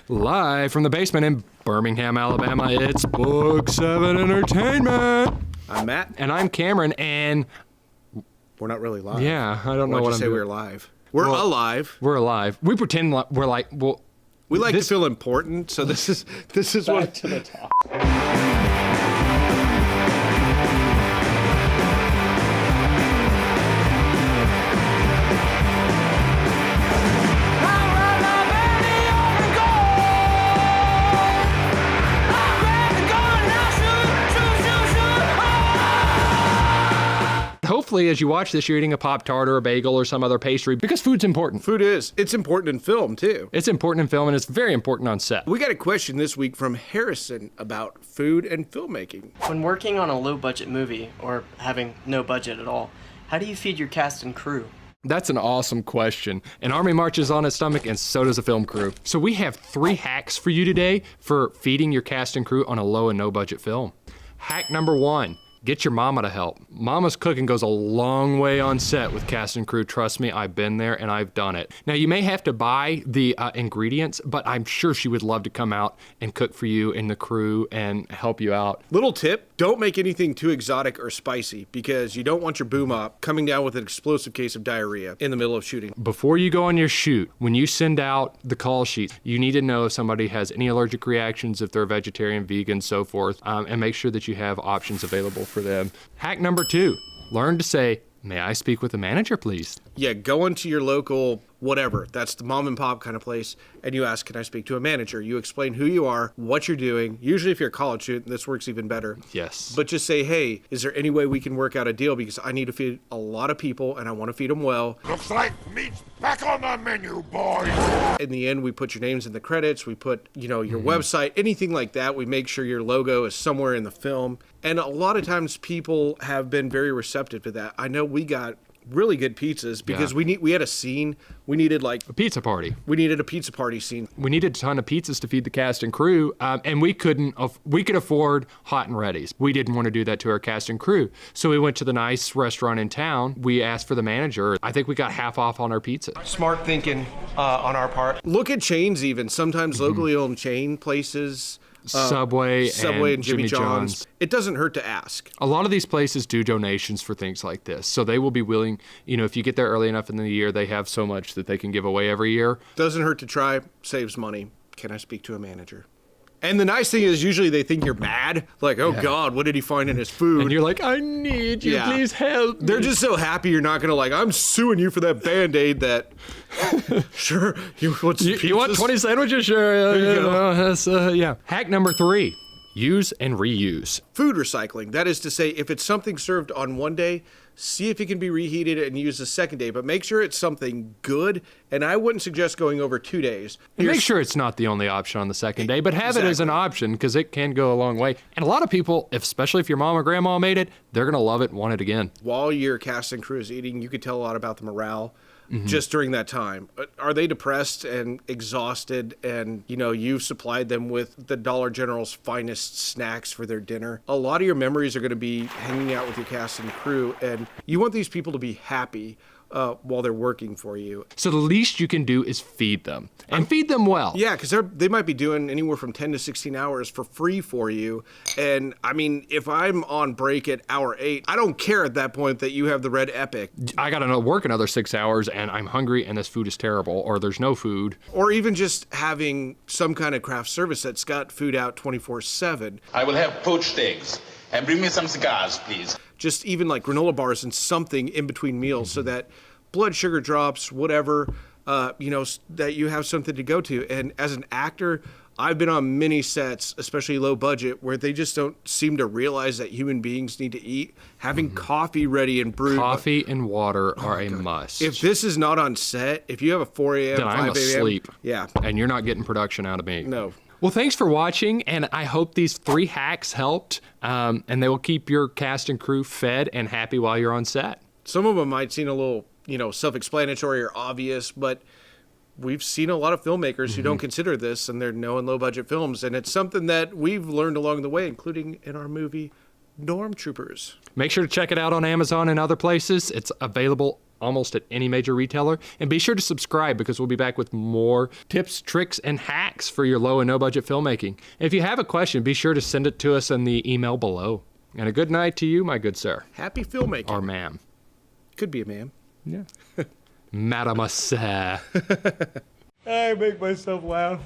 Live from the basement in Birmingham, Alabama, it's Book 7 Entertainment. I'm Matt. And I'm Cameron, and... We're not really live. Yeah, I don't know Why'd what you I'm say doing. we're live? We're alive. We're alive. We pretend like we're like, well... We like to feel important, so this is what... to the top. Hopefully, as you watch this, you're eating a Pop-Tart or a bagel or some other pastry, because food's important. Food is. It's important in film, too. It's important in film, and it's very important on set. We got a question this week from Harrison about food and filmmaking. When working on a low-budget movie, or having no budget at all, how do you feed your cast and crew? That's an awesome question. An army marches on its stomach, and so does a film crew. So we have 3 hacks for you today for feeding your cast and crew on a low and no budget film. Hack number 1. Get your mama to help. Mama's cooking goes a long way on set with cast and crew. Trust me, I've been there and I've done it. Now, you may have to buy the ingredients, but I'm sure she would love to come out and cook for you and the crew and help you out. Little tip, don't make anything too exotic or spicy, because you don't want your boom op coming down with an explosive case of diarrhea in the middle of shooting. Before you go on your shoot, when you send out the call sheet, you need to know if somebody has any allergic reactions, if they're vegetarian, vegan, so forth, and make sure that you have options available for them. Hack number 2, learn to say, "May I speak with the manager, please?" Yeah, go into your local whatever, that's the mom and pop kind of place, and you ask, "Can I speak to a manager?" You explain who you are, what you're doing. Usually if you're a college student, this works even better. Yes. But just say, "Hey, is there any way we can work out a deal? Because I need to feed a lot of people and I want to feed them well." Looks like meat's back on the menu, boys. In the end, we put your names in the credits, we put, your website, anything like that. We make sure your logo is somewhere in the film. And a lot of times people have been very receptive to that. I know we got really good pizzas because we had a scene. We needed A pizza party. we needed a pizza party scene. We needed a ton of pizzas to feed the cast and crew, and we could afford hot and readies. We didn't want to do that to our cast and crew. So we went to the nice restaurant in town. We asked for the manager. I think we got half off on our pizza. Smart thinking on our part. Look at chains even. Sometimes locally owned chain places. Subway and Jimmy John's. It doesn't hurt to ask. A lot of these places do donations for things like this. So they will be willing, if you get there early enough in the year, they have so much that they can give away every year. Doesn't hurt to try, saves money. Can I speak to a manager? And the nice thing is usually they think you're mad. Like, oh God, what did he find in his food? And you're like, I need you, please help me. They're just so happy you're not gonna I'm suing you for that Band-Aid that, sure, you want some You want 20 sandwiches? Sure. There you go. Yeah. Hack number 3, use and reuse. Food recycling. That is to say, if it's something served on one day, see if it can be reheated and used the second day, but make sure it's something good. And I wouldn't suggest going over 2 days. And make sure it's not the only option on the second day, but have it as an option, because it can go a long way. And a lot of people, especially if your mom or grandma made it, they're gonna love it and want it again. While your cast and crew is eating, you could tell a lot about the morale. Just during that time. Are they depressed and exhausted and, you've supplied them with the Dollar General's finest snacks for their dinner? A lot of your memories are going to be hanging out with your cast and crew, and you want these people to be happy while they're working for you. So the least you can do is feed them, and feed them well. Yeah, because they might be doing anywhere from 10 to 16 hours for free for you. And I mean, if I'm on break at hour 8, I don't care at that point that you have the red Epic. I got to work another 6 hours and I'm hungry and this food is terrible, or there's no food. Or even just having some kind of craft service that's got food out 24/7. I will have poached eggs. And bring me some cigars, please. Just even like granola bars and something in between meals so that blood sugar drops, whatever, that you have something to go to. And as an actor, I've been on many sets, especially low budget, where they just don't seem to realize that human beings need to eat. Having coffee ready and brewed. Coffee and water are a must. If this is not on set, if you have a 4 a.m., then 5 I'm a.m. asleep. Yeah. And you're not getting production out of me. No. Well, thanks for watching, and I hope these 3 hacks helped, and they will keep your cast and crew fed and happy while you're on set. Some of them might seem a little, self-explanatory or obvious, but we've seen a lot of filmmakers who don't consider this, and they're no and low-budget films, and it's something that we've learned along the way, including in our movie, Stormtroopers. Make sure to check it out on Amazon and other places. It's available almost at any major retailer. And be sure to subscribe because we'll be back with more tips, tricks, and hacks for your low and no budget filmmaking. If you have a question, be sure to send it to us in the email below. And a good night to you, my good sir. Happy filmmaking. Or ma'am. Could be a ma'am. Yeah. Mademoiselle. I make myself laugh.